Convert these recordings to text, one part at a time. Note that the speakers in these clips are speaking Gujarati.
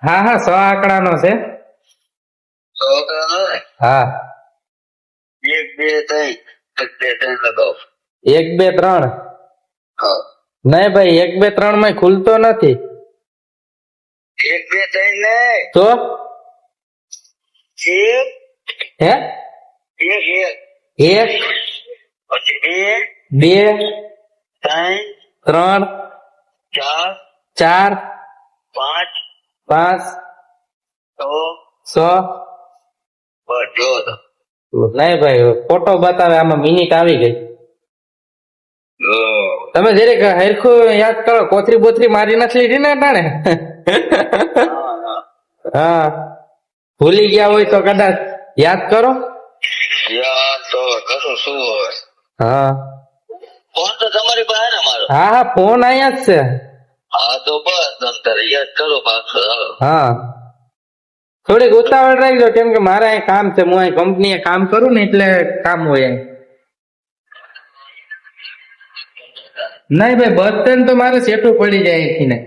હા હા 100 આંકડાનો છે. 100 આંકડાનો ને? હા 1 2 3 1 2 3 લગાવો. 1 2 3. હા નહીં ભાઈ 1 2 3 માં ખુલતો નથી. 1 2 3 ને તો એક હે એક એક પછી 1 બે 3 ત્રણ 4 ચાર 5 પાંચ 6 6. બસ જો તો. નહીં ભાઈ ફોટો બતાવે આમાં મિનિટ આવી ગઈ. તમે જરીક હરખું યાદ કરો, કોથરી બોથરી મારી નથી લીધી ને ટાણે. હા ભૂલી ગયા હોય તો કદાચ યાદ કરો. યાર તો કશું શું હોય. હા ફોન તો તમારી પાસે ને મારો? હા હા ફોન અહીંયા જ છે. હા તો બસ તમ તારે યાદ કરો પાછો. હા થોડીક ઉતાવળ રાખજો, કેમ કે મારે અહીં કામ છે. હું અહીં કંપનીએ કામ કરું ને એટલે કામ હોય અહીં. નહીં ભાઈ બસ સ્ટેન્ડ તો મારે સેટું પડી જાય અહીંથી ને.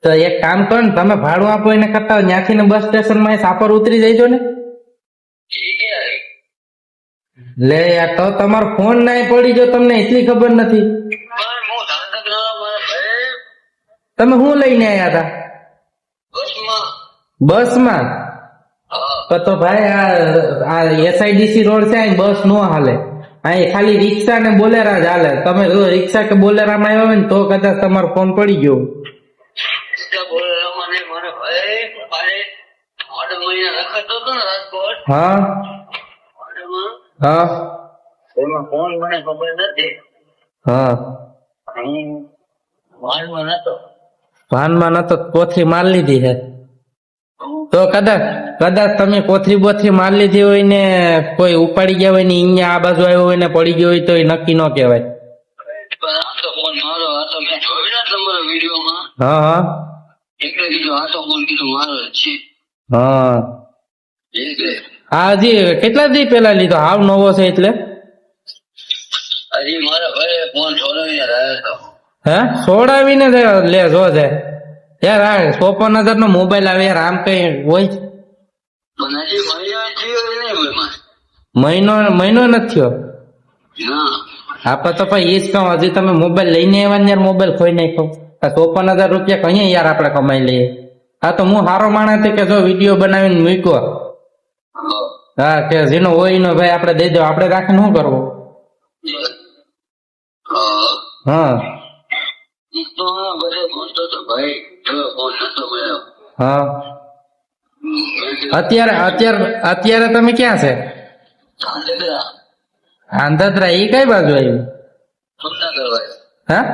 તો એક કામ કરો ને, તમે ભાડું આપો એને કરતા ત્યાંથી ને બસ સ્ટેશન માં સાપર ઉતરી જઈજો ને. લે યાર તો તમારો ફોન ના પડી ગયો, તમને એટલી ખબર નથી. તમે શું લઈને આવ્યા હતા? બસમાં? તો ભાઈ આ એસઆઈડીસી રોડ છે, અહીં બસ નો હાલે. અહીં ખાલી રિક્ષા ને બોલેરા જ હાલે. તમે જો રિક્ષા કે બોલેરામાં આવ્યા હોય ને તો કદાચ તમારો ફોન પડી ગયો. હા હા એમાં ફોન મને ખબર નથી. હા હું વાનમાં નતો. ભાનમાં નતો, કોથરી માર લીધી છે. તો કદાચ તમે કોથરી બોથરી માર લીધી હોય ને કોઈ ઉપાડી ગયા હોય ને અહીંયા આ બાજુ આવ્યો હોય ને પડી ગયો હોય તો એ નક્કી ન કહેવાય. આ તો ફોન મારો, આ તો મેં જોયું ને તમારા વિડીયોમાં. હા હા એટલે કીધું આ તો ફોન કીધું મારો જ છે. હા એટલે આ હજી કેટલા દી પેલા લીધો? હાવ નવો છે એટલે? હજી મારા ભાઈ ફોન છોડાવીને રહ્યો હતો. હે છોડાવીને લે જો છે યાર. આ 54,000 નો મોબાઈલ આવે યાર, આમ કઈ હોય? પણ હજી મહિનો નથી થયો. હા આપડે તો ભાઈ એ જ કહું, હજી તમે મોબાઈલ લઈને આવ્યા ને યાર, મોબાઈલ ખોઈ નાખો. 54,000 રૂપિયા કહીએ યાર આપણે કમાઈ લઈએ. હા તો હું સારો માણસ કે જો વિડીયો બનાવીને મૂક્યો. હા કે જેનો હોય નો ભાઈ આપણે દઈ દો, આપણે રાખીને શું કરવું? હા તો બધે ફોન તો ભાઈ ફોન નતો મળ્યો. હા અત્યારે તમે ક્યાં છે? આંધ્રા? એ કઈ બાજુ આવ્યું? હા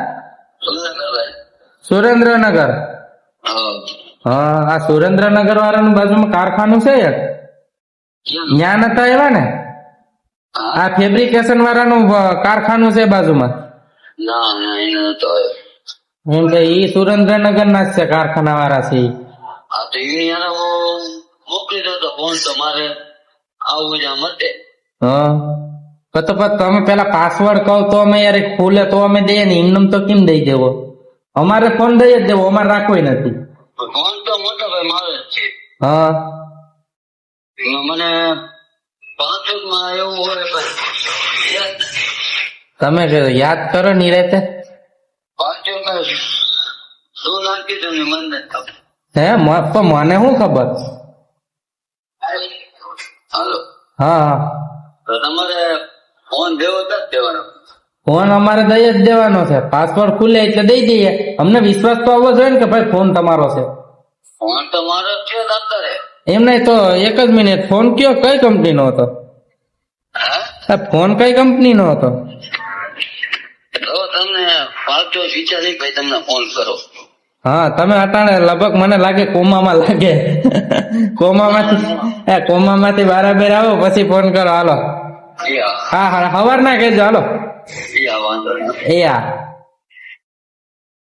સુરેન્દ્રનગર. હા આ સુરેન્દ્રનગર વાળાનું બાજુમાં કારખાનું છે યાર, ત્યાં નતા આવ્યા ને? આ ફેબ્રિકેશન વાળાનું કારખાનું છે બાજુમાં. એમ કે ઈ સુરેન્દ્રનગર ના જ છે કારખાના વાળા છે. મોકલી દો તો ફોન તો મારે આવું જ મતે. હા તો તમે પેલા પાસવર્ડ કહો તો અમે યાર ખુલે તો અમે દઈએ ને, ઇન્નમ તો કેમ દઈ દેવો? અમારે ફોન દઈ જ દેવો, અમારે રાખવો નથી. ફોન તો મોટો ભાઈ મારો જ છે. હા મને 5 માં એવું હોય તમે યાદ કરો ની રહેતે. 5 માં શું નાખી દઉં મને નથી ખબર. હે મને શું ખબર? હાલો હા તો તમારે ફોન દેવો તો જ દેવાનો. ફોન અમારે દઈ જ દેવાનો છે. પાસવર્ડ ખુલે એટલે દઈ દઈએ. અમને વિશ્વાસ તો આવવો જોઈએ ને કે ભાઈ ફોન તમારો છે. ફોન તો મારો જ છે અત્યારે. એમ નહીં તો એક જ મિનિટ, ફોન કયો કઈ કંપની નો હતો? ફોન કઈ કંપની નો હતો? તો તમને પાછો વિચારી ભાઈ તમને ફોન કરો. હા તમે અટાણે લગભગ મને લાગે કોમામાં લાગે. કોમામાંથી બરાબર આવો પછી ફોન કરો. હાલો હા હા સવાર ના કહેજો. હાલો વાંધો નહીં. એ હા.